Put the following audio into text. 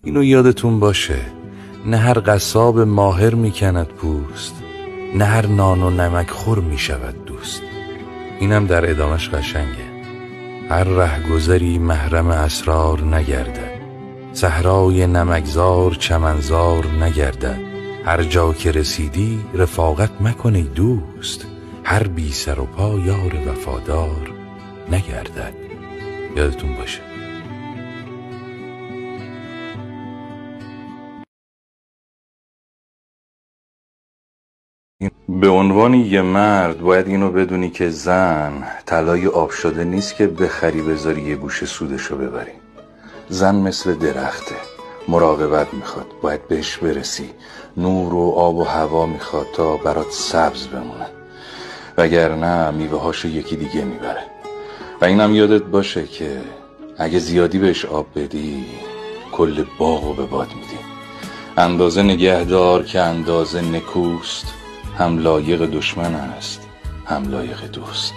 اینو یادتون باشه، نه هر قصاب ماهر میکند پوست، نه هر نان و نمک خور میشود دوست. اینم در ادامش قشنگه. هر رهگذری محرم اسرار نگردد، صحرای نمکزار چمنزار نگردد. هر جا که رسیدی رفاقت مکن ای دوست، هر بی سر و پا یار وفادار نگردد. یادتون باشه. به عنوان یه مرد باید اینو بدونی که زن طلای آب شده نیست که بخری بذاری یه گوشه سودشو ببری. زن مثل درخته، مراقبت میخواد، باید بهش برسی. نور و آب و هوا میخواد تا برات سبز بمونه، وگرنه میوه هاشو یکی دیگه میبره. و اینم یادت باشه که اگه زیادی بهش آب بدی کل باغو به باد میدی. اندازه نگهدار که اندازه نکوست، هم لایق دشمن است هم لایق دوست.